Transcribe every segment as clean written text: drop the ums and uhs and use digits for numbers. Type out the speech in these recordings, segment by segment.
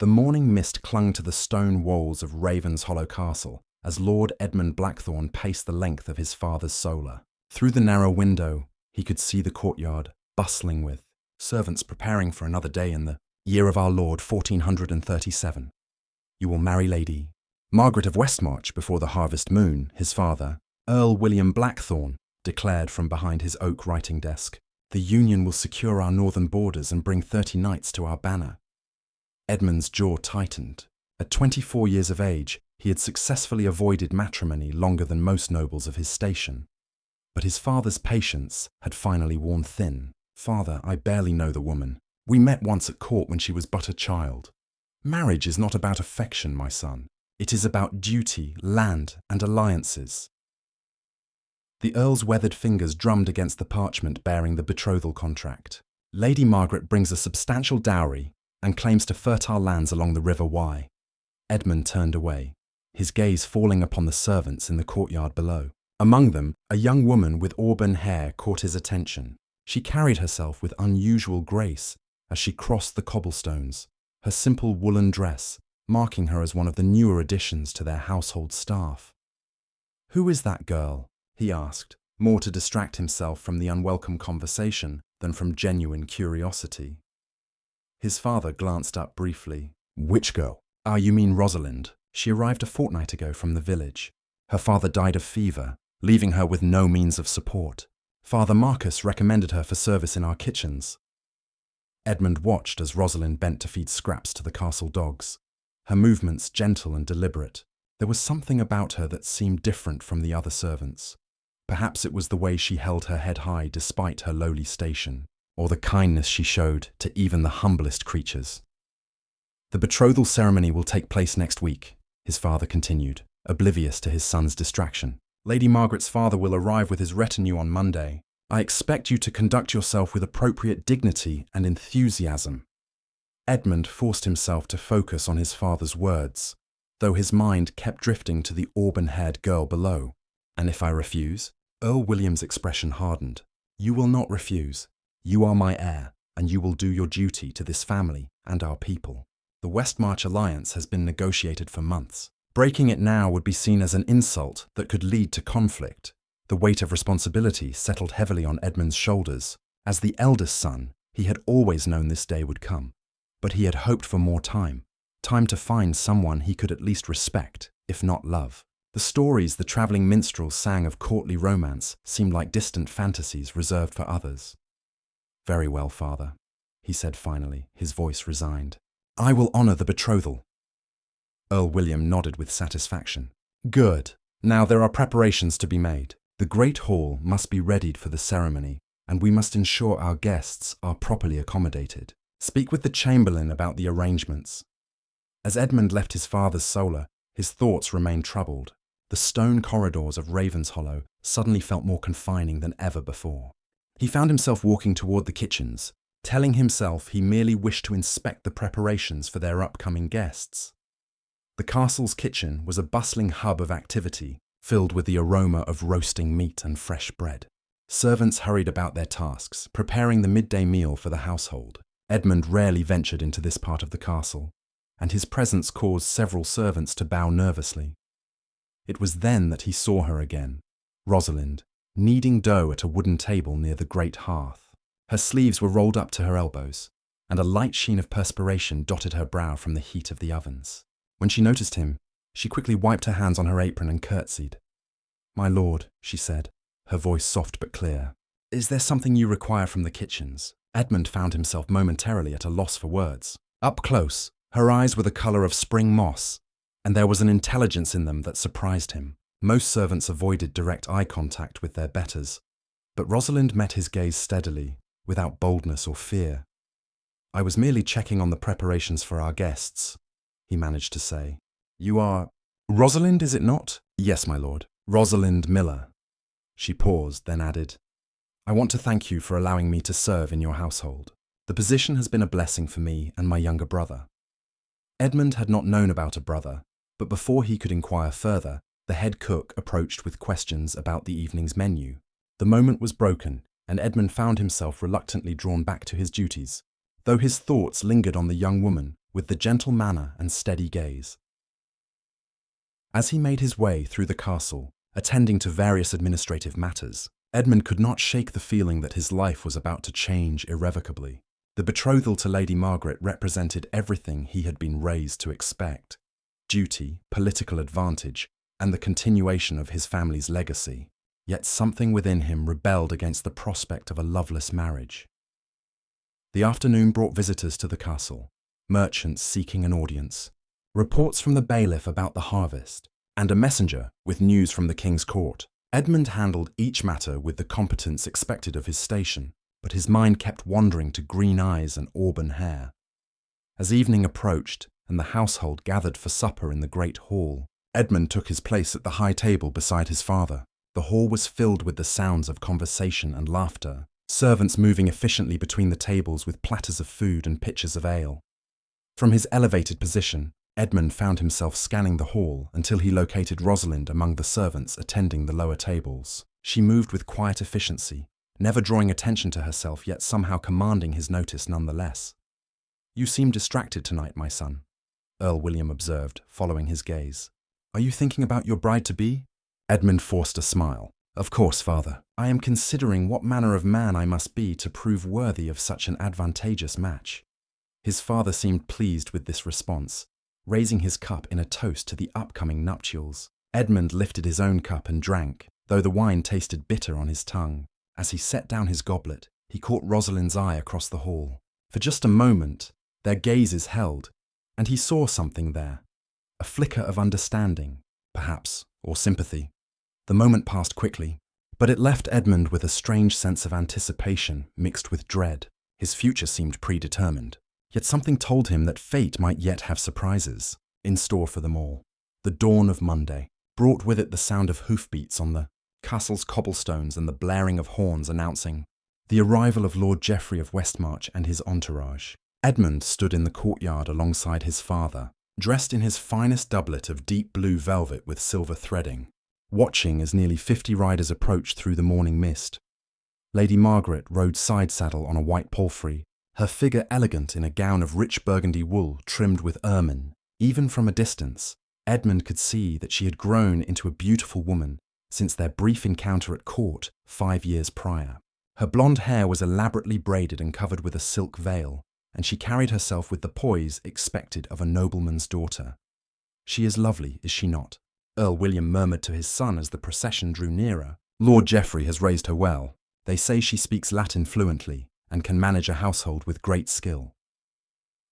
The morning mist clung to the stone walls of Ravenshollow Castle as Lord Edmund Blackthorne paced the length of his father's solar. Through the narrow window, he could see the courtyard bustling with servants preparing for another day in the year of our Lord 1437. You will marry Lady Margaret of Westmarch before the harvest moon, his father, Earl William Blackthorne, declared from behind his oak writing desk. The union will secure our northern borders and bring 30 knights to our banner. Edmund's jaw tightened. At 24 years of age, he had successfully avoided matrimony longer than most nobles of his station. But his father's patience had finally worn thin. Father, I barely know the woman. We met once at court when she was but a child. Marriage is not about affection, my son. It is about duty, land, and alliances. The Earl's weathered fingers drummed against the parchment bearing the betrothal contract. Lady Margaret brings a substantial dowry and claims to fertile lands along the River Wye. Edmund turned away, his gaze falling upon the servants in the courtyard below. Among them, a young woman with auburn hair caught his attention. She carried herself with unusual grace as she crossed the cobblestones, her simple woolen dress marking her as one of the newer additions to their household staff. "Who is that girl?" he asked, more to distract himself from the unwelcome conversation than from genuine curiosity. His father glanced up briefly. "Which girl?" "Ah, you mean Rosalind. She arrived a fortnight ago from the village. Her father died of fever, leaving her with no means of support. Father Marcus recommended her for service in our kitchens." Edmund watched as Rosalind bent to feed scraps to the castle dogs, her movements gentle and deliberate. There was something about her that seemed different from the other servants. Perhaps it was the way she held her head high despite her lowly station, or the kindness she showed to even the humblest creatures. "The betrothal ceremony will take place next week," his father continued, oblivious to his son's distraction. "Lady Margaret's father will arrive with his retinue on Monday. I expect you to conduct yourself with appropriate dignity and enthusiasm." Edmund forced himself to focus on his father's words, though his mind kept drifting to the auburn-haired girl below. "And if I refuse?" Earl William's expression hardened. "You will not refuse. You are my heir, and you will do your duty to this family and our people. The Westmarch alliance has been negotiated for months. Breaking it now would be seen as an insult that could lead to conflict." The weight of responsibility settled heavily on Edmund's shoulders. As the eldest son, he had always known this day would come. But he had hoped for more time to find someone he could at least respect, if not love. The stories the travelling minstrels sang of courtly romance seemed like distant fantasies reserved for others. "Very well, father," he said finally, his voice resigned. "I will honour the betrothal." Earl William nodded with satisfaction. "Good. Now there are preparations to be made. The great hall must be readied for the ceremony, and we must ensure our guests are properly accommodated. Speak with the chamberlain about the arrangements." As Edmund left his father's solar, his thoughts remained troubled. The stone corridors of Ravenshollow suddenly felt more confining than ever before. He found himself walking toward the kitchens, telling himself he merely wished to inspect the preparations for their upcoming guests. The castle's kitchen was a bustling hub of activity, filled with the aroma of roasting meat and fresh bread. Servants hurried about their tasks, preparing the midday meal for the household. Edmund rarely ventured into this part of the castle, and his presence caused several servants to bow nervously. It was then that he saw her again, Rosalind, kneading dough at a wooden table near the great hearth. Her sleeves were rolled up to her elbows, and a light sheen of perspiration dotted her brow from the heat of the ovens. When she noticed him, she quickly wiped her hands on her apron and curtsied. "My lord," she said, her voice soft but clear, "is there something you require from the kitchens?" Edmund found himself momentarily at a loss for words. Up close, her eyes were the colour of spring moss, and there was an intelligence in them that surprised him. Most servants avoided direct eye contact with their betters, but Rosalind met his gaze steadily, without boldness or fear. "I was merely checking on the preparations for our guests," he managed to say. "You are Rosalind, is it not?" "Yes, my lord. Rosalind Miller." She paused, then added, "I want to thank you for allowing me to serve in your household. The position has been a blessing for me and my younger brother." Edmund had not known about a brother, but before he could inquire further, the head cook approached with questions about the evening's menu. The moment was broken, and Edmund found himself reluctantly drawn back to his duties, though his thoughts lingered on the young woman with the gentle manner and steady gaze. As he made his way through the castle, attending to various administrative matters, Edmund could not shake the feeling that his life was about to change irrevocably. The betrothal to Lady Margaret represented everything he had been raised to expect: duty, political advantage, and the continuation of his family's legacy. Yet something within him rebelled against the prospect of a loveless marriage. The afternoon brought visitors to the castle, merchants seeking an audience, reports from the bailiff about the harvest, and a messenger with news from the king's court. Edmund handled each matter with the competence expected of his station, but his mind kept wandering to green eyes and auburn hair. As evening approached and the household gathered for supper in the great hall, Edmund took his place at the high table beside his father. The hall was filled with the sounds of conversation and laughter, servants moving efficiently between the tables with platters of food and pitchers of ale. From his elevated position, Edmund found himself scanning the hall until he located Rosalind among the servants attending the lower tables. She moved with quiet efficiency, never drawing attention to herself, yet somehow commanding his notice nonetheless. "You seem distracted tonight, my son," Earl William observed, following his gaze. "Are you thinking about your bride-to-be?" Edmund forced a smile. "Of course, father. I am considering what manner of man I must be to prove worthy of such an advantageous match." His father seemed pleased with this response, raising his cup in a toast to the upcoming nuptials. Edmund lifted his own cup and drank, though the wine tasted bitter on his tongue. As he set down his goblet, he caught Rosalind's eye across the hall. For just a moment, their gazes held, and he saw something there. A flicker of understanding, perhaps, or sympathy. The moment passed quickly, but it left Edmund with a strange sense of anticipation mixed with dread. His future seemed predetermined, yet something told him that fate might yet have surprises in store for them all. The dawn of Monday brought with it the sound of hoofbeats on the castle's cobblestones and the blaring of horns announcing the arrival of Lord Geoffrey of Westmarch and his entourage. Edmund stood in the courtyard alongside his father, dressed in his finest doublet of deep blue velvet with silver threading, watching as nearly 50 riders approached through the morning mist. Lady Margaret rode side-saddle on a white palfrey, her figure elegant in a gown of rich burgundy wool trimmed with ermine. Even from a distance, Edmund could see that she had grown into a beautiful woman since their brief encounter at court 5 years prior. Her blonde hair was elaborately braided and covered with a silk veil, and she carried herself with the poise expected of a nobleman's daughter. "She is lovely, is she not?" Earl William murmured to his son as the procession drew nearer. "Lord Geoffrey has raised her well. They say she speaks Latin fluently and can manage a household with great skill."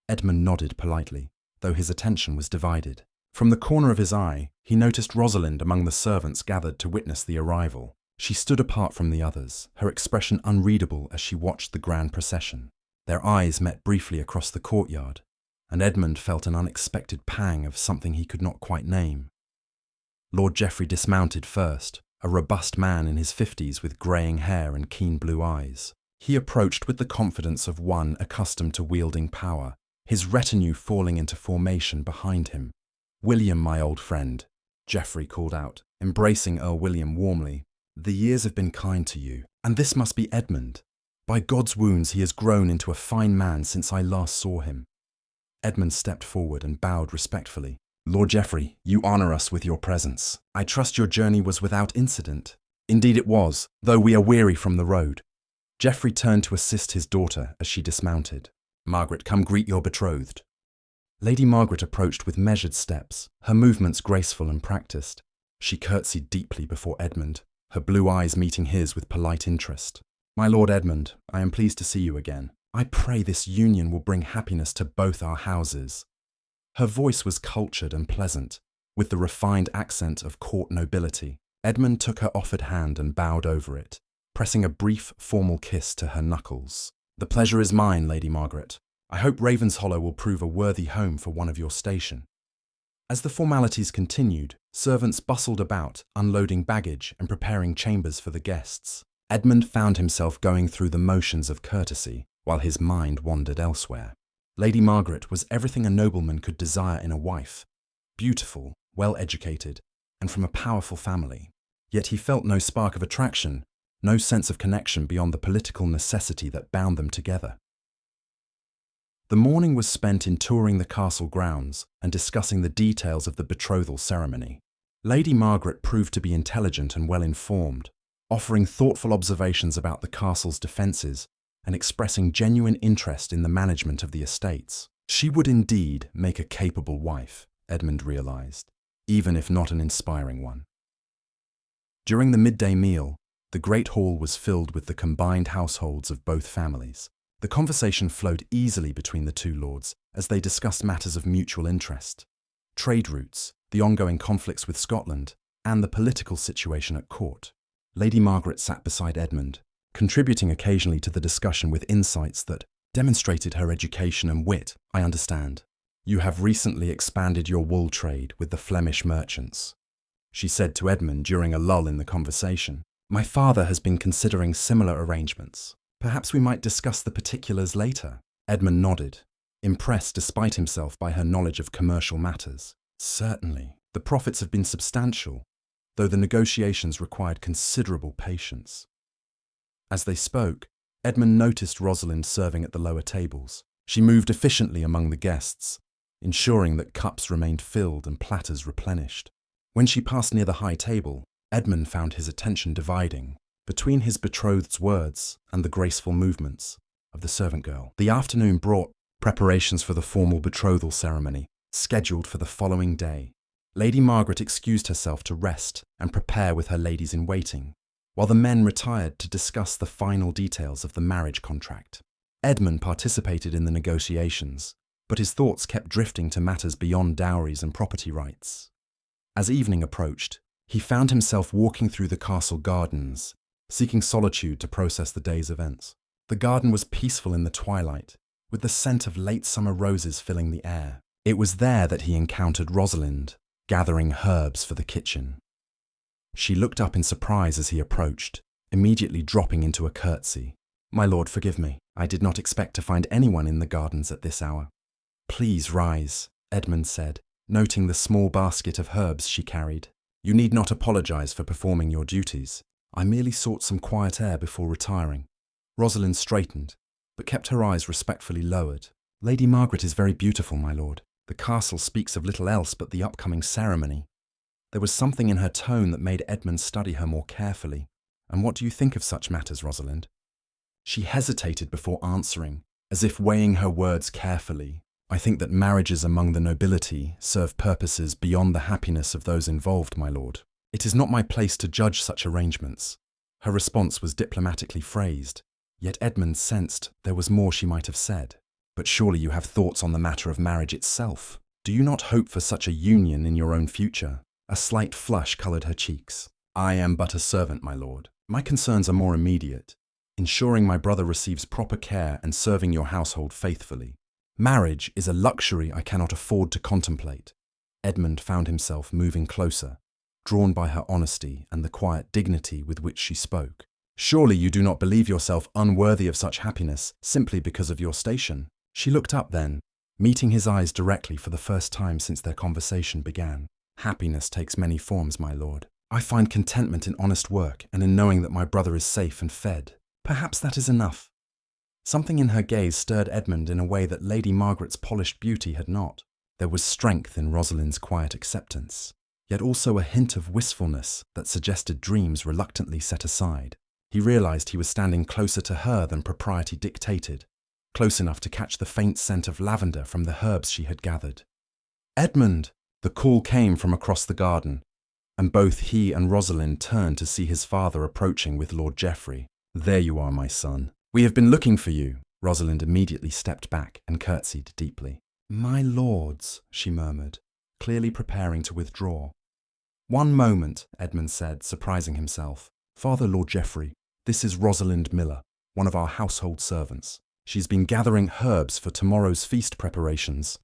Edmund nodded politely, though his attention was divided. From the corner of his eye, he noticed Rosalind among the servants gathered to witness the arrival. She stood apart from the others, her expression unreadable as she watched the grand procession. Their eyes met briefly across the courtyard, and Edmund felt an unexpected pang of something he could not quite name. Lord Geoffrey dismounted first, a robust man in his 50s with greying hair and keen blue eyes. He approached with the confidence of one accustomed to wielding power, his retinue falling into formation behind him. "William, my old friend," Geoffrey called out, embracing Earl William warmly. "The years have been kind to you, and this must be Edmund. By God's wounds, he has grown into a fine man since I last saw him." Edmund stepped forward and bowed respectfully. "Lord Geoffrey, you honour us with your presence. I trust your journey was without incident." "Indeed it was, though we are weary from the road." Geoffrey turned to assist his daughter as she dismounted. "Margaret, come greet your betrothed." Lady Margaret approached with measured steps, her movements graceful and practiced. She curtsied deeply before Edmund, her blue eyes meeting his with polite interest. "My Lord Edmund, I am pleased to see you again. I pray this union will bring happiness to both our houses." Her voice was cultured and pleasant, with the refined accent of court nobility. Edmund took her offered hand and bowed over it, pressing a brief, formal kiss to her knuckles. "The pleasure is mine, Lady Margaret. I hope Ravenshollow will prove a worthy home for one of your station." As the formalities continued, servants bustled about, unloading baggage and preparing chambers for the guests. Edmund found himself going through the motions of courtesy, while his mind wandered elsewhere. Lady Margaret was everything a nobleman could desire in a wife: beautiful, well-educated, and from a powerful family. Yet he felt no spark of attraction, no sense of connection beyond the political necessity that bound them together. The morning was spent in touring the castle grounds and discussing the details of the betrothal ceremony. Lady Margaret proved to be intelligent and well-informed, offering thoughtful observations about the castle's defences and expressing genuine interest in the management of the estates. She would indeed make a capable wife, Edmund realised, even if not an inspiring one. During the midday meal, the great hall was filled with the combined households of both families. The conversation flowed easily between the two lords as they discussed matters of mutual interest: trade routes, the ongoing conflicts with Scotland, and the political situation at court. Lady Margaret sat beside Edmund, contributing occasionally to the discussion with insights that demonstrated her education and wit. "I understand. You have recently expanded your wool trade with the Flemish merchants," she said to Edmund during a lull in the conversation. "My father has been considering similar arrangements. Perhaps we might discuss the particulars later." Edmund nodded, impressed despite himself by her knowledge of commercial matters. "Certainly. The profits have been substantial, though the negotiations required considerable patience." As they spoke, Edmund noticed Rosalind serving at the lower tables. She moved efficiently among the guests, ensuring that cups remained filled and platters replenished. When she passed near the high table, Edmund found his attention dividing between his betrothed's words and the graceful movements of the servant girl. The afternoon brought preparations for the formal betrothal ceremony, scheduled for the following day. Lady Margaret excused herself to rest and prepare with her ladies-in-waiting, while the men retired to discuss the final details of the marriage contract. Edmund participated in the negotiations, but his thoughts kept drifting to matters beyond dowries and property rights. As evening approached, he found himself walking through the castle gardens, seeking solitude to process the day's events. The garden was peaceful in the twilight, with the scent of late summer roses filling the air. It was there that he encountered Rosalind, gathering herbs for the kitchen. She looked up in surprise as he approached, immediately dropping into a curtsy. "My lord, forgive me. I did not expect to find anyone in the gardens at this hour." "Please rise," Edmund said, noting the small basket of herbs she carried. "You need not apologise for performing your duties. I merely sought some quiet air before retiring." Rosalind straightened, but kept her eyes respectfully lowered. "Lady Margaret is very beautiful, my lord. The castle speaks of little else but the upcoming ceremony." There was something in her tone that made Edmund study her more carefully. "And what do you think of such matters, Rosalind?" She hesitated before answering, as if weighing her words carefully. "I think that marriages among the nobility serve purposes beyond the happiness of those involved, my lord. It is not my place to judge such arrangements." Her response was diplomatically phrased, yet Edmund sensed there was more she might have said. "But surely you have thoughts on the matter of marriage itself. Do you not hope for such a union in your own future?" A slight flush coloured her cheeks. "I am but a servant, my lord. My concerns are more immediate, ensuring my brother receives proper care and serving your household faithfully. Marriage is a luxury I cannot afford to contemplate." Edmund found himself moving closer, drawn by her honesty and the quiet dignity with which she spoke. "Surely you do not believe yourself unworthy of such happiness simply because of your station?" She looked up then, meeting his eyes directly for the first time since their conversation began. "Happiness takes many forms, my lord. I find contentment in honest work and in knowing that my brother is safe and fed. Perhaps that is enough." Something in her gaze stirred Edmund in a way that Lady Margaret's polished beauty had not. There was strength in Rosalind's quiet acceptance, yet also a hint of wistfulness that suggested dreams reluctantly set aside. He realised he was standing closer to her than propriety dictated, close enough to catch the faint scent of lavender from the herbs she had gathered. "Edmund!" The call came from across the garden, and both he and Rosalind turned to see his father approaching with Lord Geoffrey. "There you are, my son. We have been looking for you." Rosalind immediately stepped back and curtsied deeply. "My lords," she murmured, clearly preparing to withdraw. "One moment," Edmund said, surprising himself. "Father Lord Geoffrey, this is Rosalind Miller, one of our household servants. She's been gathering herbs for tomorrow's feast preparations."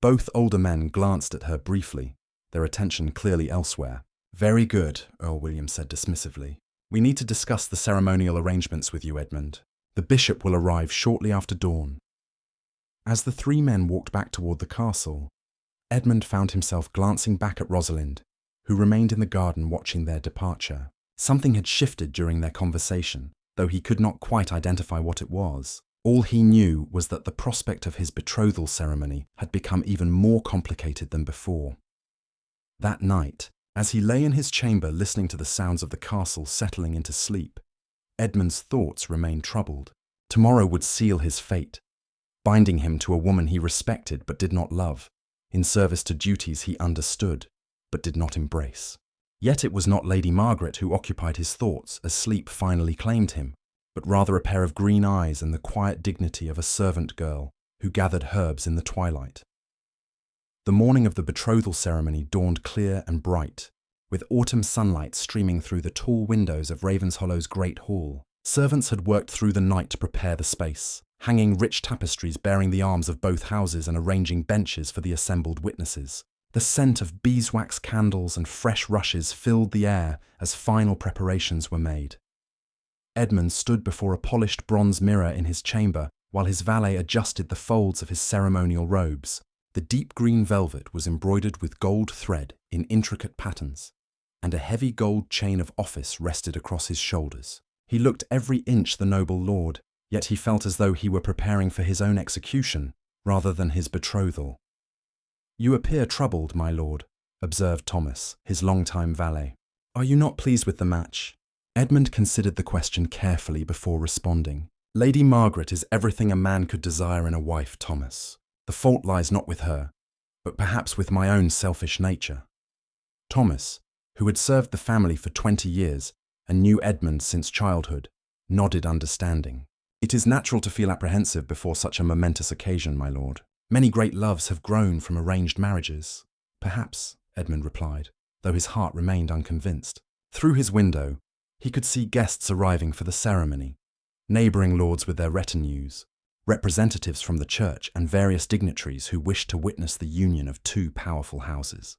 Both older men glanced at her briefly, their attention clearly elsewhere. "Very good," Earl William said dismissively. "We need to discuss the ceremonial arrangements with you, Edmund. The bishop will arrive shortly after dawn." As the three men walked back toward the castle, Edmund found himself glancing back at Rosalind, who remained in the garden watching their departure. Something had shifted during their conversation, though he could not quite identify what it was. All he knew was that the prospect of his betrothal ceremony had become even more complicated than before. That night, as he lay in his chamber listening to the sounds of the castle settling into sleep, Edmund's thoughts remained troubled. Tomorrow would seal his fate, binding him to a woman he respected but did not love, in service to duties he understood but did not embrace. Yet it was not Lady Margaret who occupied his thoughts as sleep finally claimed him, but rather a pair of green eyes and the quiet dignity of a servant girl who gathered herbs in the twilight. The morning of the betrothal ceremony dawned clear and bright, with autumn sunlight streaming through the tall windows of Ravenshollow's great hall. Servants had worked through the night to prepare the space, hanging rich tapestries bearing the arms of both houses and arranging benches for the assembled witnesses. The scent of beeswax candles and fresh rushes filled the air as final preparations were made. Edmund stood before a polished bronze mirror in his chamber while his valet adjusted the folds of his ceremonial robes. The deep green velvet was embroidered with gold thread in intricate patterns, and a heavy gold chain of office rested across his shoulders. He looked every inch the noble lord, yet he felt as though he were preparing for his own execution rather than his betrothal. "You appear troubled, my lord," observed Thomas, his long-time valet. "Are you not pleased with the match?" Edmund considered the question carefully before responding. "Lady Margaret is everything a man could desire in a wife, Thomas. The fault lies not with her, but perhaps with my own selfish nature." Thomas, who had served the family for 20 years and knew Edmund since childhood, nodded understanding. "It is natural to feel apprehensive before such a momentous occasion, my lord. Many great loves have grown from arranged marriages." "Perhaps," Edmund replied, though his heart remained unconvinced. Through his window, he could see guests arriving for the ceremony, neighbouring lords with their retinues, representatives from the church and various dignitaries who wished to witness the union of two powerful houses.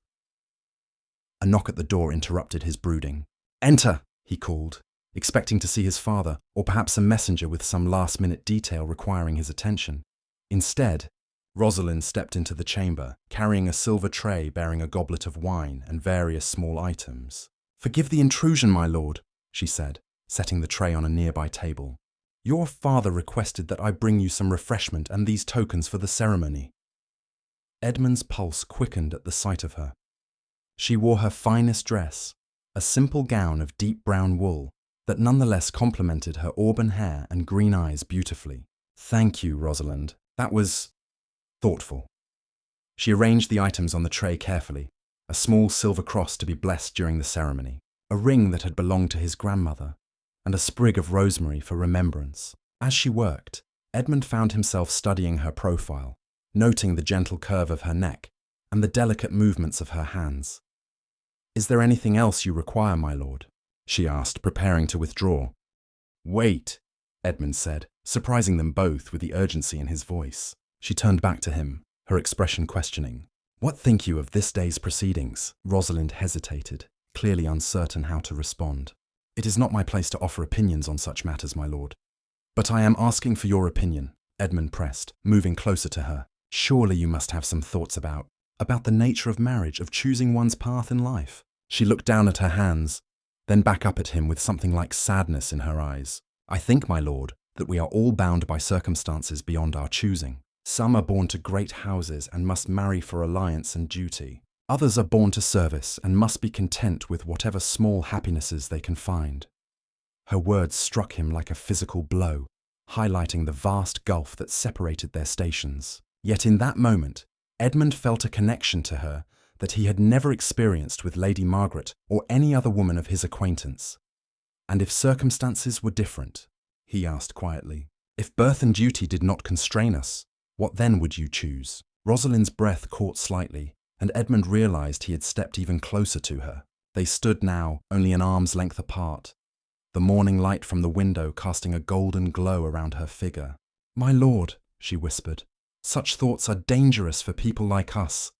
A knock at the door interrupted his brooding. "Enter!" he called, expecting to see his father, or perhaps a messenger with some last-minute detail requiring his attention. Instead, Rosalind stepped into the chamber, carrying a silver tray bearing a goblet of wine and various small items. "Forgive the intrusion, my lord," she said, setting the tray on a nearby table. "Your father requested that I bring you some refreshment and these tokens for the ceremony." Edmund's pulse quickened at the sight of her. She wore her finest dress, a simple gown of deep brown wool that nonetheless complemented her auburn hair and green eyes beautifully. "Thank you, Rosalind. That was thoughtful." She arranged the items on the tray carefully, a small silver cross to be blessed during the ceremony, a ring that had belonged to his grandmother, and a sprig of rosemary for remembrance. As she worked, Edmund found himself studying her profile, noting the gentle curve of her neck and the delicate movements of her hands. "Is there anything else you require, my lord?" she asked, preparing to withdraw. "Wait," Edmund said, surprising them both with the urgency in his voice. She turned back to him, her expression questioning. "What think you of this day's proceedings?" Rosalind hesitated, clearly uncertain how to respond. "It is not my place to offer opinions on such matters, my lord." "But I am asking for your opinion," Edmund pressed, moving closer to her. "Surely you must have some thoughts about the nature of marriage, of choosing one's path in life." She looked down at her hands, then back up at him with something like sadness in her eyes. "I think, my lord, that we are all bound by circumstances beyond our choosing. Some are born to great houses and must marry for alliance and duty. Others are born to service and must be content with whatever small happinesses they can find." Her words struck him like a physical blow, highlighting the vast gulf that separated their stations. Yet in that moment, Edmund felt a connection to her that he had never experienced with Lady Margaret or any other woman of his acquaintance. "And if circumstances were different?" he asked quietly. "If birth and duty did not constrain us, what then would you choose?" Rosalind's breath caught slightly, and Edmund realized he had stepped even closer to her. They stood now only an arm's length apart, the morning light from the window casting a golden glow around her figure. "My lord," she whispered, "such thoughts are dangerous for people like us."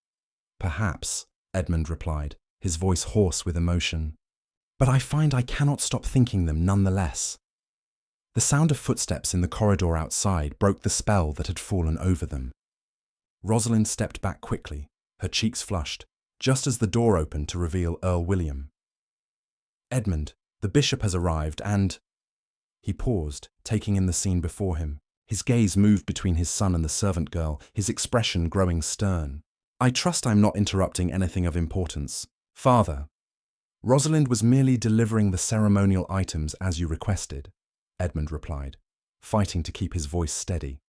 "Perhaps," Edmund replied, his voice hoarse with emotion. "But I find I cannot stop thinking them nonetheless." The sound of footsteps in the corridor outside broke the spell that had fallen over them. Rosalind stepped back quickly, her cheeks flushed, just as the door opened to reveal Earl William. "Edmund, the bishop has arrived and—" He paused, taking in the scene before him. His gaze moved between his son and the servant girl, his expression growing stern. "I trust I'm not interrupting anything of importance. Father." "Rosalind was merely delivering the ceremonial items as you requested," Edmund replied, fighting to keep his voice steady.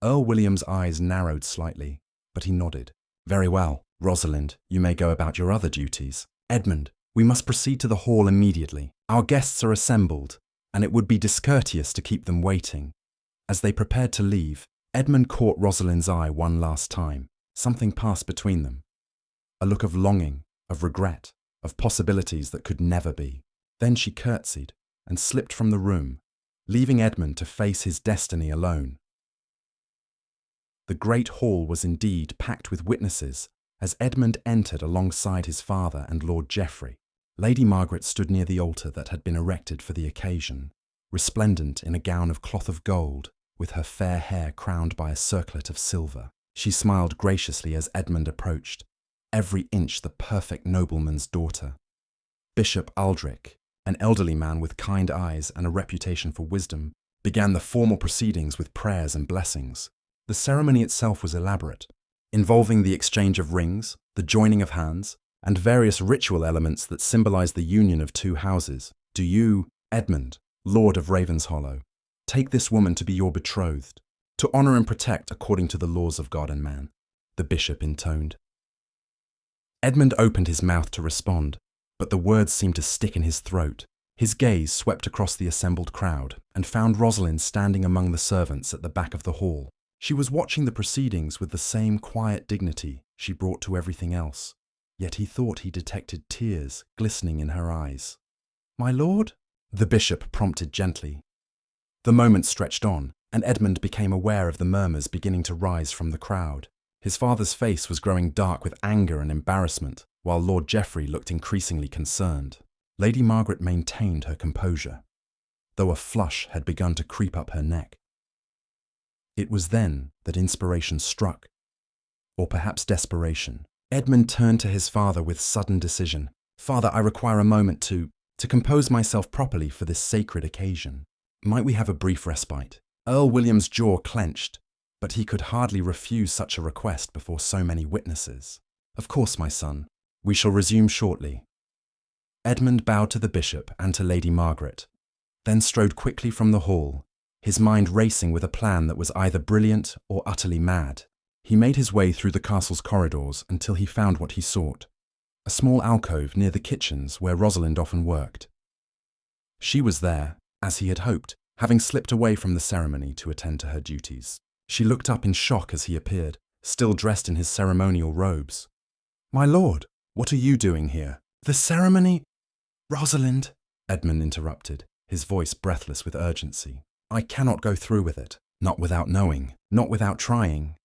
Earl William's eyes narrowed slightly, but he nodded. "Very well, Rosalind, you may go about your other duties. Edmund, we must proceed to the hall immediately. Our guests are assembled, and it would be discourteous to keep them waiting." As they prepared to leave, Edmund caught Rosalind's eye one last time. Something passed between them. A look of longing, of regret, of possibilities that could never be. Then she curtsied and slipped from the room, leaving Edmund to face his destiny alone. The great hall was indeed packed with witnesses as Edmund entered alongside his father and Lord Geoffrey. Lady Margaret stood near the altar that had been erected for the occasion, resplendent in a gown of cloth of gold, with her fair hair crowned by a circlet of silver. She smiled graciously as Edmund approached, every inch the perfect nobleman's daughter. Bishop Aldrich, an elderly man with kind eyes and a reputation for wisdom, began the formal proceedings with prayers and blessings. The ceremony itself was elaborate, involving the exchange of rings, the joining of hands, and various ritual elements that symbolized the union of two houses. "Do you, Edmund, Lord of Ravenshollow, take this woman to be your betrothed, to honor and protect according to the laws of God and man," the bishop intoned. Edmund opened his mouth to respond, but the words seemed to stick in his throat. His gaze swept across the assembled crowd and found Rosalind standing among the servants at the back of the hall. She was watching the proceedings with the same quiet dignity she brought to everything else, yet he thought he detected tears glistening in her eyes. "My lord?" the bishop prompted gently. The moment stretched on, and Edmund became aware of the murmurs beginning to rise from the crowd. His father's face was growing dark with anger and embarrassment, while Lord Geoffrey looked increasingly concerned. Lady Margaret maintained her composure, though a flush had begun to creep up her neck. It was then that inspiration struck, or perhaps desperation. Edmund turned to his father with sudden decision. "Father, I require a moment to compose myself properly for this sacred occasion. Might we have a brief respite?" Earl William's jaw clenched, but he could hardly refuse such a request before so many witnesses. "Of course, my son. We shall resume shortly." Edmund bowed to the bishop and to Lady Margaret, then strode quickly from the hall, his mind racing with a plan that was either brilliant or utterly mad. He made his way through the castle's corridors until he found what he sought, a small alcove near the kitchens where Rosalind often worked. She was there, as he had hoped, having slipped away from the ceremony to attend to her duties. She looked up in shock as he appeared, still dressed in his ceremonial robes. "My lord, what are you doing here?" "The ceremony—" "Rosalind," Edmund interrupted, his voice breathless with urgency. "I cannot go through with it, not without knowing, not without trying."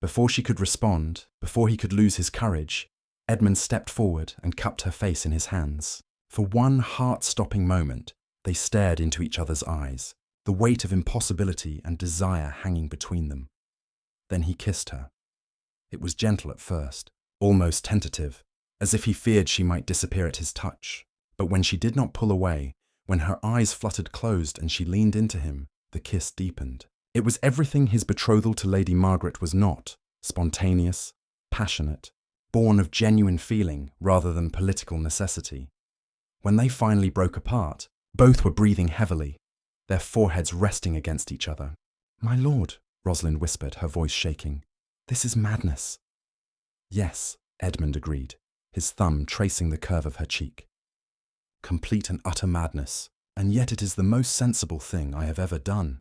Before she could respond, before he could lose his courage, Edmund stepped forward and cupped her face in his hands. For one heart-stopping moment, they stared into each other's eyes, the weight of impossibility and desire hanging between them. Then he kissed her. It was gentle at first, almost tentative, as if he feared she might disappear at his touch. But when she did not pull away, when her eyes fluttered closed and she leaned into him, the kiss deepened. It was everything his betrothal to Lady Margaret was not: spontaneous, passionate, born of genuine feeling rather than political necessity. When they finally broke apart, both were breathing heavily, their foreheads resting against each other. "My lord," Rosalind whispered, her voice shaking, "this is madness." "Yes," Edmund agreed, his thumb tracing the curve of her cheek. "Complete and utter madness, and yet it is the most sensible thing I have ever done."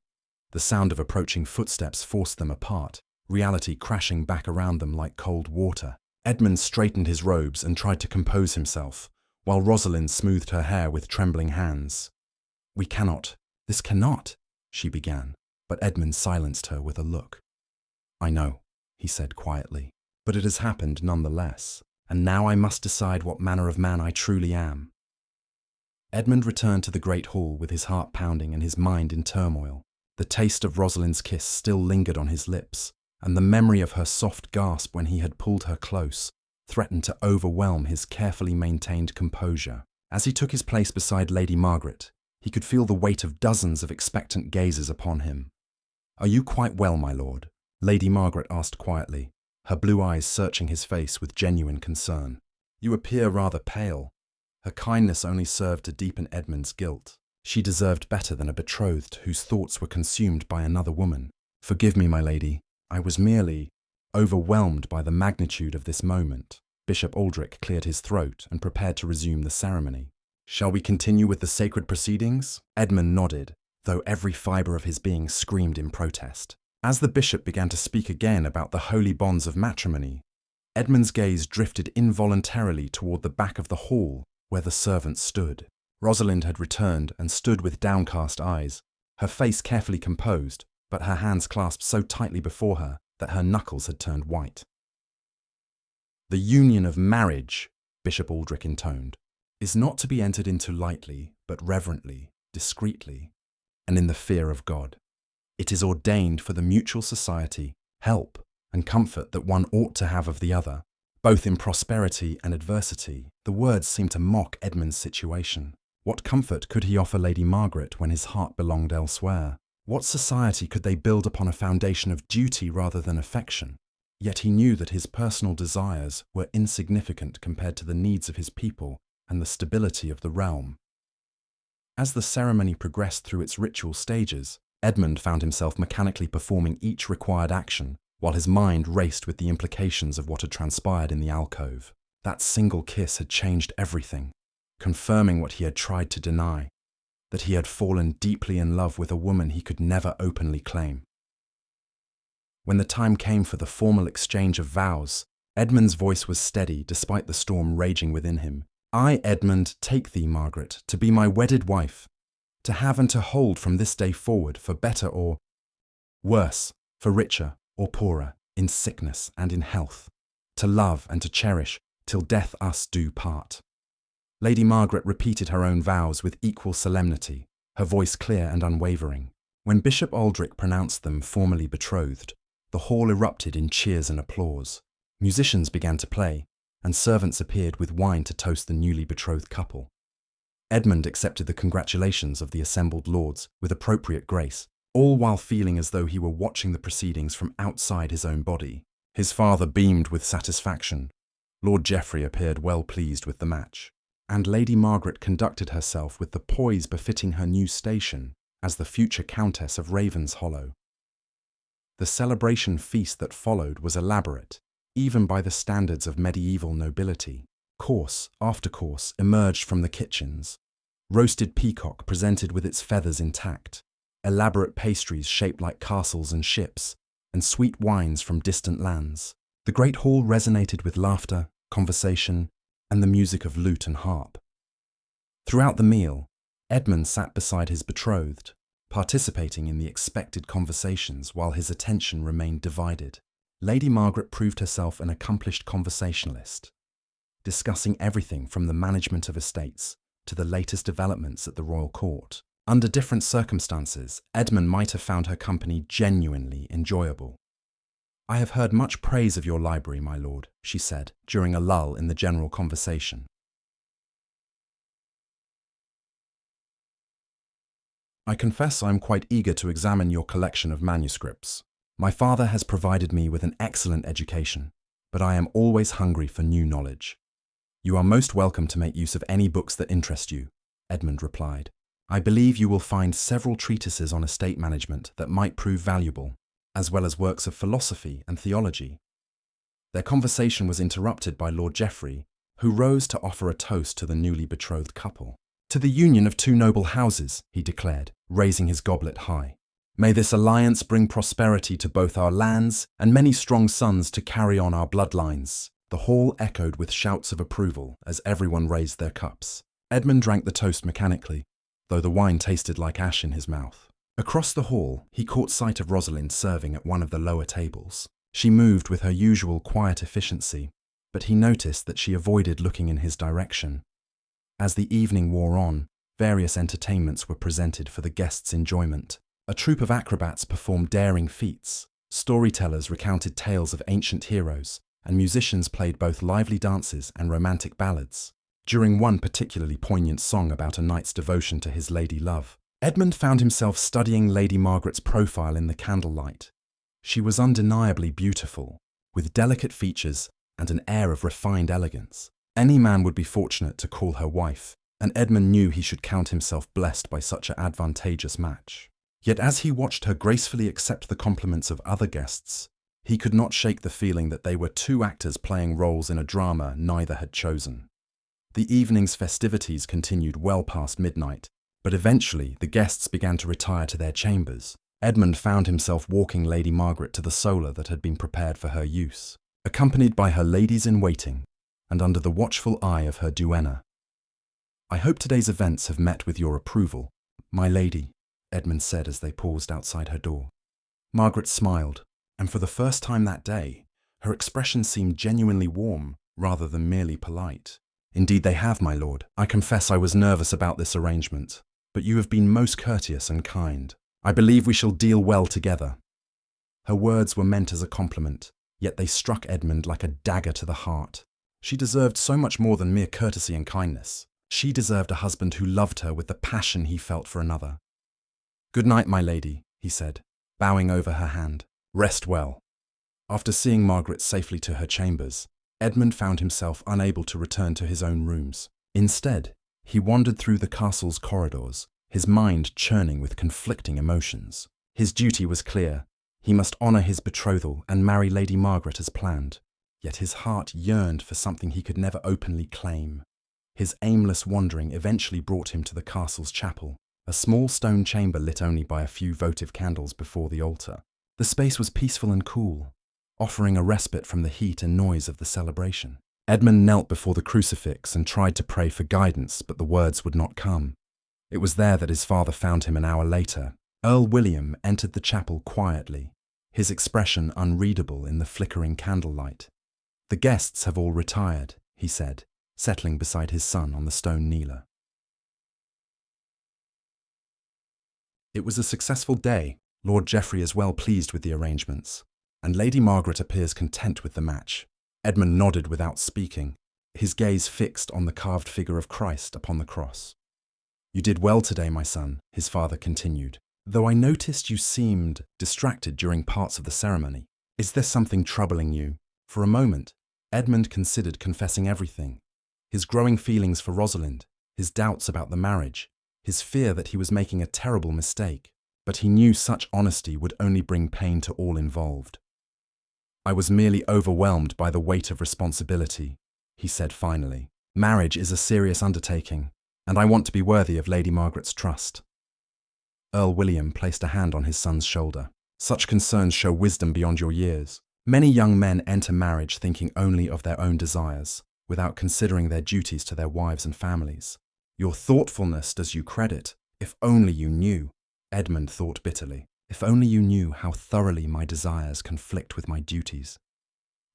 The sound of approaching footsteps forced them apart, reality crashing back around them like cold water. Edmund straightened his robes and tried to compose himself, while Rosalind smoothed her hair with trembling hands. This cannot," she began, but Edmund silenced her with a look. "I know," he said quietly, "but it has happened nonetheless, and now I must decide what manner of man I truly am." Edmund returned to the great hall with his heart pounding and his mind in turmoil. The taste of Rosalind's kiss still lingered on his lips, and the memory of her soft gasp when he had pulled her close threatened to overwhelm his carefully maintained composure. As he took his place beside Lady Margaret, he could feel the weight of dozens of expectant gazes upon him. "Are you quite well, my lord?" Lady Margaret asked quietly, her blue eyes searching his face with genuine concern. "You appear rather pale." Her kindness only served to deepen Edmund's guilt. She deserved better than a betrothed whose thoughts were consumed by another woman. "Forgive me, my lady. I was merely overwhelmed by the magnitude of this moment." Bishop Aldrich cleared his throat and prepared to resume the ceremony. "Shall we continue with the sacred proceedings?" Edmund nodded, though every fibre of his being screamed in protest. As the bishop began to speak again about the holy bonds of matrimony, Edmund's gaze drifted involuntarily toward the back of the hall where the servants stood. Rosalind had returned and stood with downcast eyes, her face carefully composed, but her hands clasped so tightly before her that her knuckles had turned white. "The union of marriage," Bishop Aldrich intoned, "is not to be entered into lightly, but reverently, discreetly, and in the fear of God. It is ordained for the mutual society, help, and comfort that one ought to have of the other, both in prosperity and adversity." The words seemed to mock Edmund's situation. What comfort could he offer Lady Margaret when his heart belonged elsewhere? What society could they build upon a foundation of duty rather than affection? Yet he knew that his personal desires were insignificant compared to the needs of his people and the stability of the realm. As the ceremony progressed through its ritual stages, Edmund found himself mechanically performing each required action, while his mind raced with the implications of what had transpired in the alcove. That single kiss had changed everything, confirming what he had tried to deny, that he had fallen deeply in love with a woman he could never openly claim. When the time came for the formal exchange of vows, Edmund's voice was steady despite the storm raging within him. "I, Edmund, take thee, Margaret, to be my wedded wife, to have and to hold from this day forward, for better or worse, for richer or poorer, in sickness and in health, to love and to cherish, till death us do part." Lady Margaret repeated her own vows with equal solemnity, her voice clear and unwavering. When Bishop Aldrich pronounced them formally betrothed, the hall erupted in cheers and applause. Musicians began to play, and servants appeared with wine to toast the newly betrothed couple. Edmund accepted the congratulations of the assembled lords with appropriate grace, all while feeling as though he were watching the proceedings from outside his own body. His father beamed with satisfaction. Lord Geoffrey appeared well pleased with the match, and Lady Margaret conducted herself with the poise befitting her new station as the future Countess of Ravenshollow. The celebration feast that followed was elaborate, even by the standards of medieval nobility. Course after course emerged from the kitchens. Roasted peacock presented with its feathers intact, elaborate pastries shaped like castles and ships, and sweet wines from distant lands. The great hall resonated with laughter, conversation, and the music of lute and harp. Throughout the meal, Edmund sat beside his betrothed, participating in the expected conversations while his attention remained divided. Lady Margaret proved herself an accomplished conversationalist, discussing everything from the management of estates to the latest developments at the royal court. Under different circumstances, Edmund might have found her company genuinely enjoyable. "I have heard much praise of your library, my lord," she said, during a lull in the general conversation. "I confess I am quite eager to examine your collection of manuscripts. My father has provided me with an excellent education, but I am always hungry for new knowledge." "You are most welcome to make use of any books that interest you," Edmund replied. "I believe you will find several treatises on estate management that might prove valuable, as well as works of philosophy and theology." Their conversation was interrupted by Lord Geoffrey, who rose to offer a toast to the newly betrothed couple. "To the union of two noble houses," he declared, raising his goblet high. "May this alliance bring prosperity to both our lands and many strong sons to carry on our bloodlines." The hall echoed with shouts of approval as everyone raised their cups. Edmund drank the toast mechanically, though the wine tasted like ash in his mouth. Across the hall, he caught sight of Rosalind serving at one of the lower tables. She moved with her usual quiet efficiency, but he noticed that she avoided looking in his direction. As the evening wore on, various entertainments were presented for the guests' enjoyment. A troupe of acrobats performed daring feats, storytellers recounted tales of ancient heroes, and musicians played both lively dances and romantic ballads. During one particularly poignant song about a knight's devotion to his lady love, Edmund found himself studying Lady Margaret's profile in the candlelight. She was undeniably beautiful, with delicate features and an air of refined elegance. Any man would be fortunate to call her wife, and Edmund knew he should count himself blessed by such an advantageous match. Yet as he watched her gracefully accept the compliments of other guests, he could not shake the feeling that they were two actors playing roles in a drama neither had chosen. The evening's festivities continued well past midnight, but eventually the guests began to retire to their chambers. Edmund found himself walking Lady Margaret to the solar that had been prepared for her use, accompanied by her ladies-in-waiting and under the watchful eye of her duenna. "I hope today's events have met with your approval, my lady," Edmund said as they paused outside her door. Margaret smiled, and for the first time that day, her expression seemed genuinely warm rather than merely polite. "Indeed they have, my lord. I confess I was nervous about this arrangement, but you have been most courteous and kind. I believe we shall deal well together." Her words were meant as a compliment, yet they struck Edmund like a dagger to the heart. She deserved so much more than mere courtesy and kindness. She deserved a husband who loved her with the passion he felt for another. "Good night, my lady," he said, bowing over her hand. "Rest well." After seeing Margaret safely to her chambers, Edmund found himself unable to return to his own rooms. Instead, he wandered through the castle's corridors, his mind churning with conflicting emotions. His duty was clear. He must honour his betrothal and marry Lady Margaret as planned. Yet his heart yearned for something he could never openly claim. His aimless wandering eventually brought him to the castle's chapel, a small stone chamber lit only by a few votive candles before the altar. The space was peaceful and cool, offering a respite from the heat and noise of the celebration. Edmund knelt before the crucifix and tried to pray for guidance, but the words would not come. It was there that his father found him an hour later. Earl William entered the chapel quietly, his expression unreadable in the flickering candlelight. "The guests have all retired," he said, settling beside his son on the stone kneeler. It was a successful day. Lord Geoffrey is well pleased with the arrangements, and Lady Margaret appears content with the match. Edmund nodded without speaking, his gaze fixed on the carved figure of Christ upon the cross. "You did well today, my son," his father continued, "though I noticed you seemed distracted during parts of the ceremony. Is there something troubling you?" For a moment, Edmund considered confessing everything. His growing feelings for Rosalind, his doubts about the marriage, his fear that he was making a terrible mistake. But he knew such honesty would only bring pain to all involved. "I was merely overwhelmed by the weight of responsibility," he said finally. "Marriage is a serious undertaking, and I want to be worthy of Lady Margaret's trust." Earl William placed a hand on his son's shoulder. "Such concerns show wisdom beyond your years. Many young men enter marriage thinking only of their own desires, without considering their duties to their wives and families. Your thoughtfulness does you credit. If only you knew," Edmund thought bitterly, "if only you knew how thoroughly my desires conflict with my duties."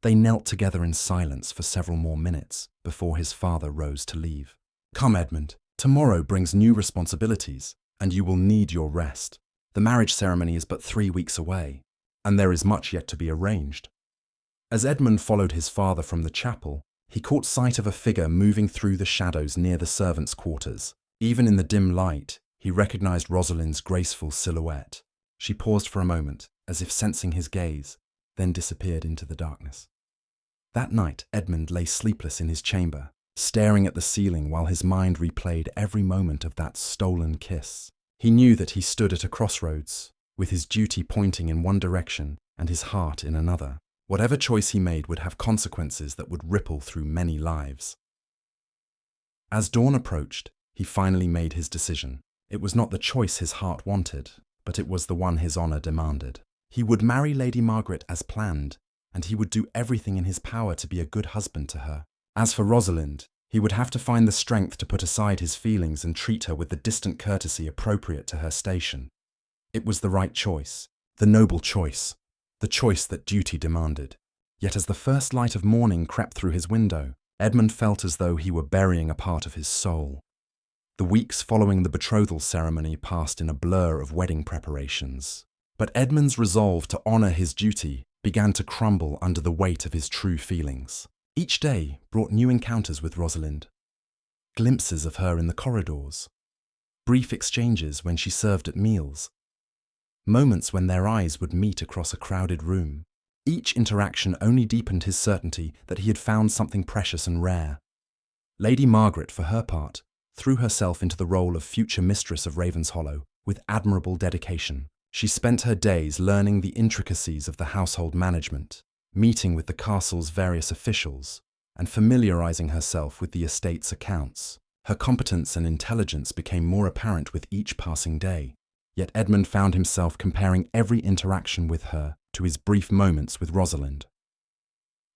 They knelt together in silence for several more minutes before his father rose to leave. "Come, Edmund, tomorrow brings new responsibilities, and you will need your rest. The marriage ceremony is but 3 weeks away, and there is much yet to be arranged." As Edmund followed his father from the chapel, he caught sight of a figure moving through the shadows near the servants' quarters. Even in the dim light, he recognized Rosalind's graceful silhouette. She paused for a moment, as if sensing his gaze, then disappeared into the darkness. That night, Edmund lay sleepless in his chamber, staring at the ceiling while his mind replayed every moment of that stolen kiss. He knew that he stood at a crossroads, with his duty pointing in one direction and his heart in another. Whatever choice he made would have consequences that would ripple through many lives. As dawn approached, he finally made his decision. It was not the choice his heart wanted, but it was the one his honour demanded. He would marry Lady Margaret as planned, and he would do everything in his power to be a good husband to her. As for Rosalind, he would have to find the strength to put aside his feelings and treat her with the distant courtesy appropriate to her station. It was the right choice, the noble choice, the choice that duty demanded. Yet as the first light of morning crept through his window, Edmund felt as though he were burying a part of his soul. The weeks following the betrothal ceremony passed in a blur of wedding preparations. But Edmund's resolve to honour his duty began to crumble under the weight of his true feelings. Each day brought new encounters with Rosalind. Glimpses of her in the corridors, brief exchanges when she served at meals, moments when their eyes would meet across a crowded room. Each interaction only deepened his certainty that he had found something precious and rare. Lady Margaret, for her part, threw herself into the role of future mistress of Ravenshollow with admirable dedication. She spent her days learning the intricacies of the household management, meeting with the castle's various officials, and familiarizing herself with the estate's accounts. Her competence and intelligence became more apparent with each passing day, yet Edmund found himself comparing every interaction with her to his brief moments with Rosalind.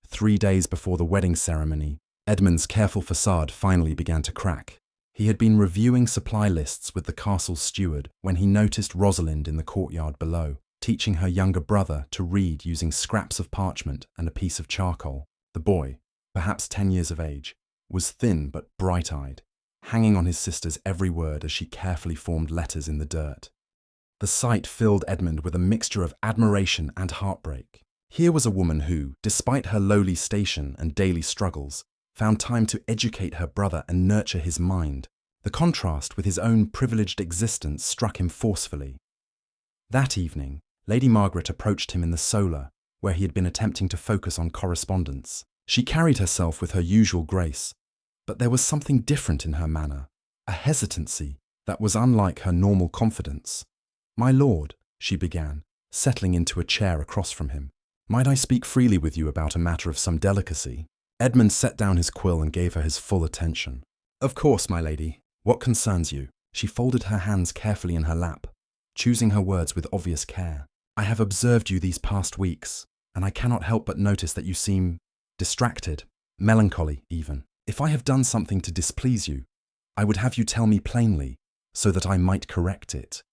3 days before the wedding ceremony, Edmund's careful facade finally began to crack. He had been reviewing supply lists with the castle's steward when he noticed Rosalind in the courtyard below, teaching her younger brother to read using scraps of parchment and a piece of charcoal. The boy, perhaps 10 years of age, was thin but bright-eyed, hanging on his sister's every word as she carefully formed letters in the dirt. The sight filled Edmund with a mixture of admiration and heartbreak. Here was a woman who, despite her lowly station and daily struggles, found time to educate her brother and nurture his mind. The contrast with his own privileged existence struck him forcefully. That evening, Lady Margaret approached him in the solar, where he had been attempting to focus on correspondence. She carried herself with her usual grace, but there was something different in her manner, a hesitancy that was unlike her normal confidence. "My lord," she began, settling into a chair across from him, "might I speak freely with you about a matter of some delicacy?" Edmund set down his quill and gave her his full attention. "Of course, my lady. What concerns you?" She folded her hands carefully in her lap, choosing her words with obvious care. "I have observed you these past weeks, and I cannot help but notice that you seem distracted, melancholy even. If I have done something to displease you, I would have you tell me plainly, so that I might correct it."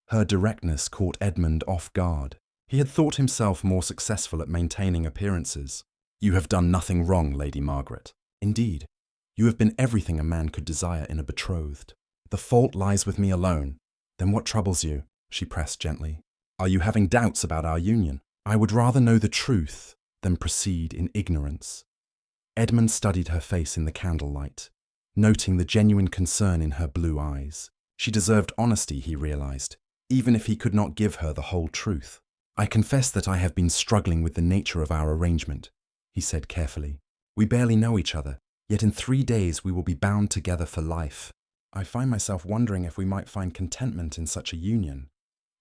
Her directness caught Edmund off guard. He had thought himself more successful at maintaining appearances. "You have done nothing wrong, Lady Margaret. Indeed, you have been everything a man could desire in a betrothed. The fault lies with me alone." "Then what troubles you?" she pressed gently. "Are you having doubts about our union?" "I would rather know the truth than proceed in ignorance." Edmund studied her face in the candlelight, noting the genuine concern in her blue eyes. She deserved honesty, he realized, even if he could not give her the whole truth. "I confess that I have been struggling with the nature of our arrangement," he said carefully. "We barely know each other, yet in 3 days we will be bound together for life. I find myself wondering if we might find contentment in such a union."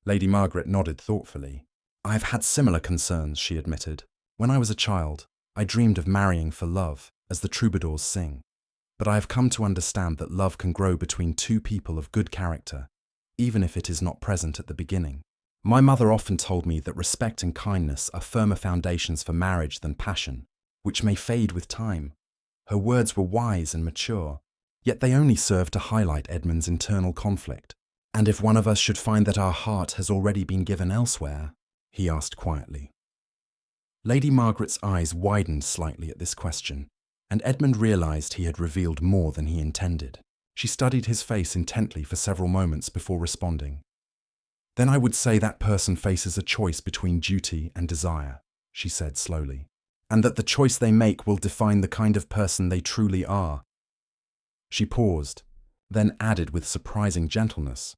Lady Margaret nodded thoughtfully. "I have had similar concerns," she admitted. "When I was a child, I dreamed of marrying for love, as the troubadours sing. But I have come to understand that love can grow between two people of good character, even if it is not present at the beginning. My mother often told me that respect and kindness are firmer foundations for marriage than passion, which may fade with time." Her words were wise and mature, yet they only served to highlight Edmund's internal conflict. "And if one of us should find that our heart has already been given elsewhere?" he asked quietly. Lady Margaret's eyes widened slightly at this question, and Edmund realized he had revealed more than he intended. She studied his face intently for several moments before responding. "Then I would say that person faces a choice between duty and desire," she said slowly, "and that the choice they make will define the kind of person they truly are." She paused, then added with surprising gentleness,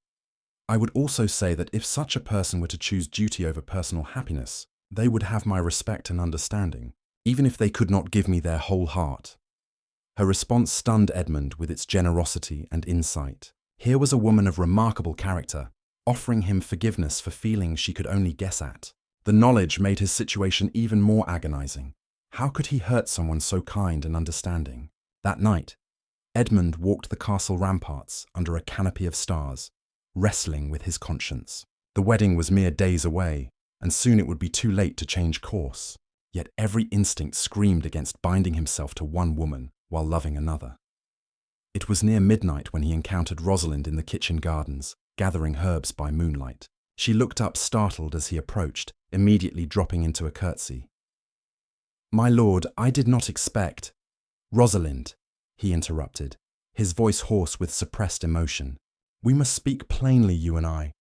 "I would also say that if such a person were to choose duty over personal happiness, they would have my respect and understanding, even if they could not give me their whole heart." Her response stunned Edmund with its generosity and insight. Here was a woman of remarkable character, offering him forgiveness for feelings she could only guess at. The knowledge made his situation even more agonizing. How could he hurt someone so kind and understanding? That night, Edmund walked the castle ramparts under a canopy of stars, wrestling with his conscience. The wedding was mere days away, and soon it would be too late to change course. Yet every instinct screamed against binding himself to one woman while loving another. It was near midnight when he encountered Rosalind in the kitchen gardens, gathering herbs by moonlight. She looked up startled as he approached, immediately dropping into a curtsy. "My lord, I did not expect—" "Rosalind," he interrupted, his voice hoarse with suppressed emotion. "We must speak plainly, you and I.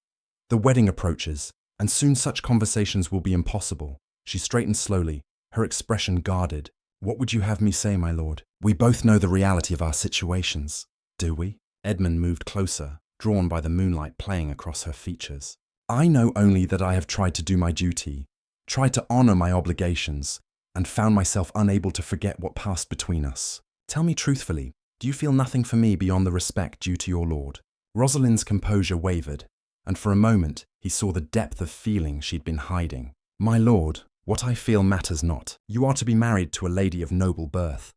The wedding approaches, and soon such conversations will be impossible." She straightened slowly, her expression guarded. "What would you have me say, my lord? We both know the reality of our situations." "Do we?" Edmund moved closer, drawn by the moonlight playing across her features. I know only that I have tried to do my duty, tried to honor my obligations, and found myself unable to forget what passed between us. Tell me truthfully, do you feel nothing for me beyond the respect due to your lord? Rosalind's composure wavered, and for a moment he saw the depth of feeling she'd been hiding. My lord, what I feel matters not. You are to be married to a lady of noble birth,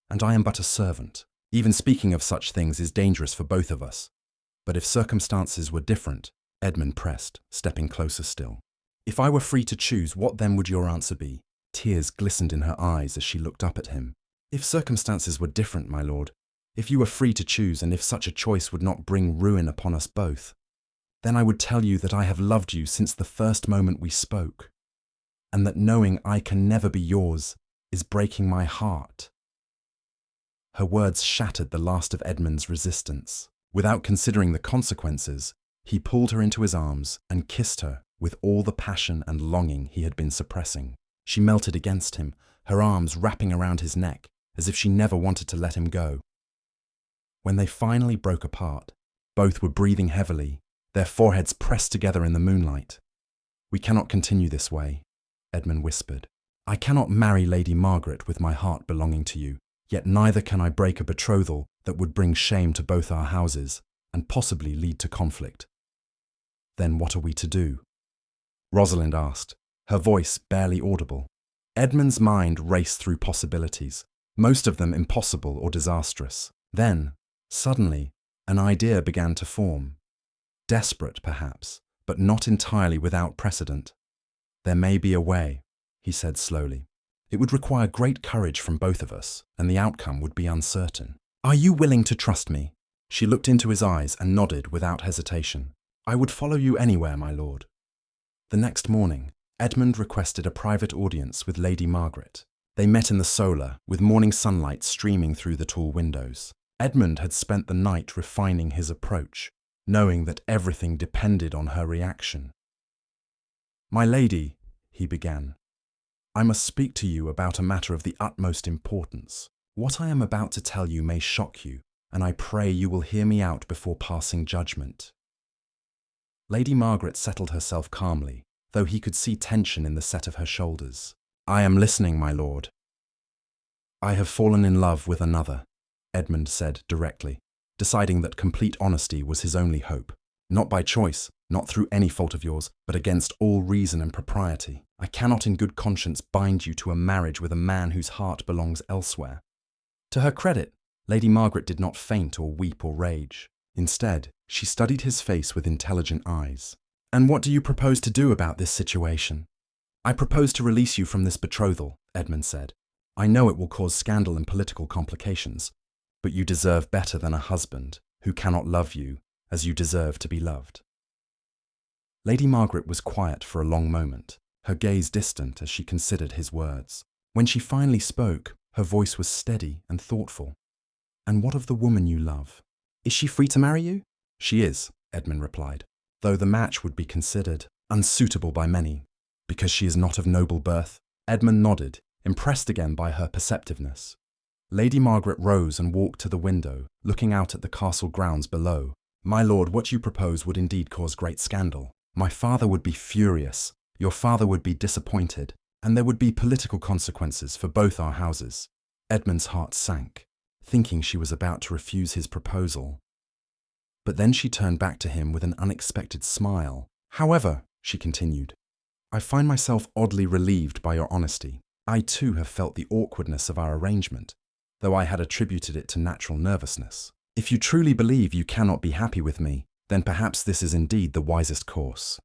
and I am but a servant. Even speaking of such things is dangerous for both of us. But if circumstances were different, Edmund pressed, stepping closer still. If I were free to choose, what then would your answer be? Tears glistened in her eyes as she looked up at him. If circumstances were different, my lord, if you were free to choose, and if such a choice would not bring ruin upon us both, then I would tell you that I have loved you since the first moment we spoke, and that knowing I can never be yours is breaking my heart. Her words shattered the last of Edmund's resistance. Without considering the consequences, he pulled her into his arms and kissed her with all the passion and longing he had been suppressing. She melted against him, her arms wrapping around his neck as if she never wanted to let him go. When they finally broke apart, both were breathing heavily, their foreheads pressed together in the moonlight. We cannot continue this way, Edmund whispered. I cannot marry Lady Margaret with my heart belonging to you, yet neither can I break a betrothal that would bring shame to both our houses and possibly lead to conflict. Then what are we to do? Rosalind asked, her voice barely audible. Edmund's mind raced through possibilities, most of them impossible or disastrous. Then, suddenly, an idea began to form. Desperate, perhaps, but not entirely without precedent. There may be a way, he said slowly. It would require great courage from both of us, and the outcome would be uncertain. Are you willing to trust me? She looked into his eyes and nodded without hesitation. I would follow you anywhere, my lord. The next morning, Edmund requested a private audience with Lady Margaret. They met in the solar, with morning sunlight streaming through the tall windows. Edmund had spent the night refining his approach, knowing that everything depended on her reaction. My lady, he began, I must speak to you about a matter of the utmost importance. What I am about to tell you may shock you, and I pray you will hear me out before passing judgment. Lady Margaret settled herself calmly, though he could see tension in the set of her shoulders. I am listening, my lord. I have fallen in love with another, Edmund said directly, deciding that complete honesty was his only hope. Not by choice, not through any fault of yours, but against all reason and propriety. I cannot in good conscience bind you to a marriage with a man whose heart belongs elsewhere. To her credit, Lady Margaret did not faint or weep or rage. Instead, she studied his face with intelligent eyes. And what do you propose to do about this situation? I propose to release you from this betrothal, Edmund said. I know it will cause scandal and political complications, but you deserve better than a husband who cannot love you as you deserve to be loved. Lady Margaret was quiet for a long moment, her gaze distant as she considered his words. When she finally spoke, her voice was steady and thoughtful. And what of the woman you love? Is she free to marry you? She is, Edmund replied, though the match would be considered unsuitable by many. Because she is not of noble birth? Edmund nodded, impressed again by her perceptiveness. Lady Margaret rose and walked to the window, looking out at the castle grounds below. My lord, what you propose would indeed cause great scandal. My father would be furious, your father would be disappointed, and there would be political consequences for both our houses. Edmund's heart sank, thinking she was about to refuse his proposal. But then she turned back to him with an unexpected smile. However, she continued, I find myself oddly relieved by your honesty. I too have felt the awkwardness of our arrangement, though I had attributed it to natural nervousness. If you truly believe you cannot be happy with me, then perhaps this is indeed the wisest course.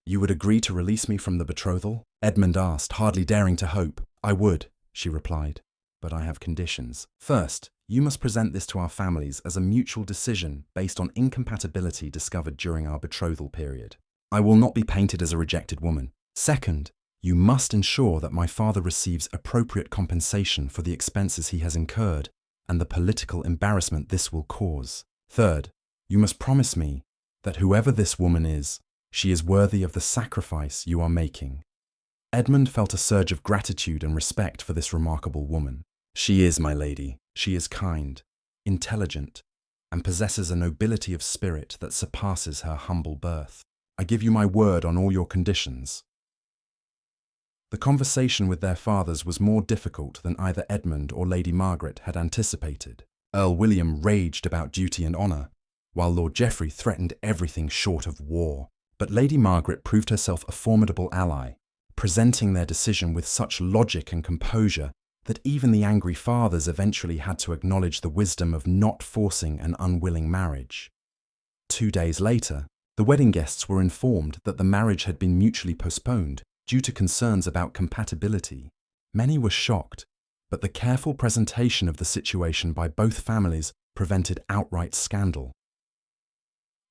You would agree to release me from the betrothal? Edmund asked, hardly daring to hope. I would, she replied, but I have conditions. First, you must present this to our families as a mutual decision based on incompatibility discovered during our betrothal period. I will not be painted as a rejected woman. Second, you must ensure that my father receives appropriate compensation for the expenses he has incurred and the political embarrassment this will cause. Third, you must promise me that whoever this woman is, she is worthy of the sacrifice you are making. Edmund felt a surge of gratitude and respect for this remarkable woman. She is, my lady. She is kind, intelligent, and possesses a nobility of spirit that surpasses her humble birth. I give you my word on all your conditions." The conversation with their fathers was more difficult than either Edmund or Lady Margaret had anticipated. Earl William raged about duty and honour, while Lord Geoffrey threatened everything short of war. But Lady Margaret proved herself a formidable ally, presenting their decision with such logic and composure that even the angry fathers eventually had to acknowledge the wisdom of not forcing an unwilling marriage. 2 days later, the wedding guests were informed that the marriage had been mutually postponed due to concerns about compatibility. Many were shocked, but the careful presentation of the situation by both families prevented outright scandal.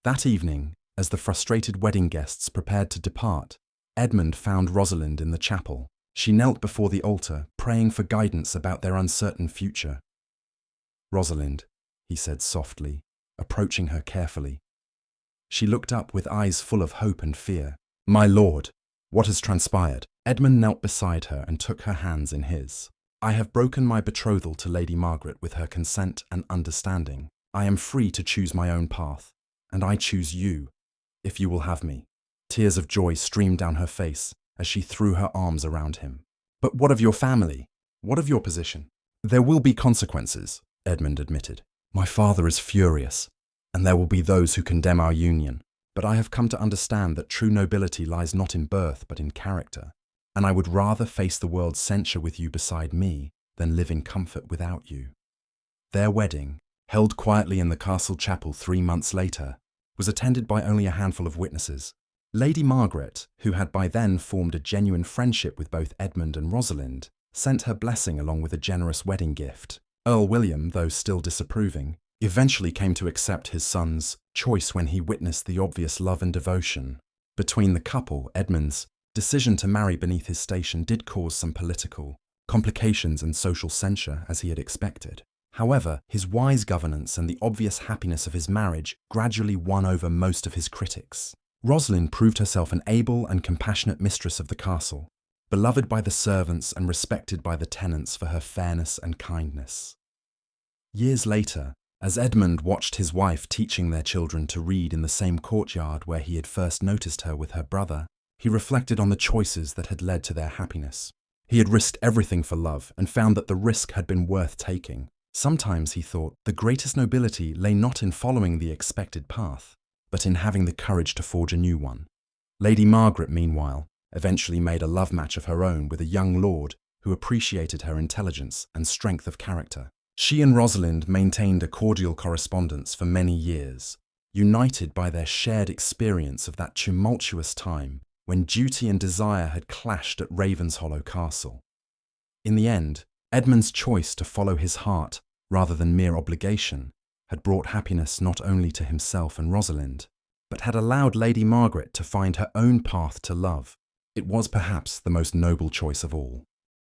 That evening, as the frustrated wedding guests prepared to depart, Edmund found Rosalind in the chapel. She knelt before the altar, praying for guidance about their uncertain future. "Rosalind," he said softly, approaching her carefully. She looked up with eyes full of hope and fear. "My lord, what has transpired?" Edmund knelt beside her and took her hands in his. "I have broken my betrothal to Lady Margaret with her consent and understanding. I am free to choose my own path, and I choose you, if you will have me." Tears of joy streamed down her face as she threw her arms around him. "But what of your family? What of your position?" "There will be consequences," Edmund admitted. "My father is furious, and there will be those who condemn our union. But I have come to understand that true nobility lies not in birth but in character, and I would rather face the world's censure with you beside me than live in comfort without you." Their wedding, held quietly in the castle chapel 3 months later, was attended by only a handful of witnesses. Lady Margaret, who had by then formed a genuine friendship with both Edmund and Rosalind, sent her blessing along with a generous wedding gift. Earl William, though still disapproving, eventually came to accept his son's choice when he witnessed the obvious love and devotion. Between the couple, Edmund's decision to marry beneath his station did cause some political complications and social censure, as he had expected. However, his wise governance and the obvious happiness of his marriage gradually won over most of his critics. Rosalind proved herself an able and compassionate mistress of the castle, beloved by the servants and respected by the tenants for her fairness and kindness. Years later, as Edmund watched his wife teaching their children to read in the same courtyard where he had first noticed her with her brother, he reflected on the choices that had led to their happiness. He had risked everything for love and found that the risk had been worth taking. Sometimes, he thought, the greatest nobility lay not in following the expected path, but in having the courage to forge a new one. Lady Margaret, meanwhile, eventually made a love match of her own with a young lord who appreciated her intelligence and strength of character. She and Rosalind maintained a cordial correspondence for many years, united by their shared experience of that tumultuous time when duty and desire had clashed at Ravenshollow Castle. In the end, Edmund's choice to follow his heart rather than mere obligation had brought happiness not only to himself and Rosalind, but had allowed Lady Margaret to find her own path to love. It was perhaps the most noble choice of all.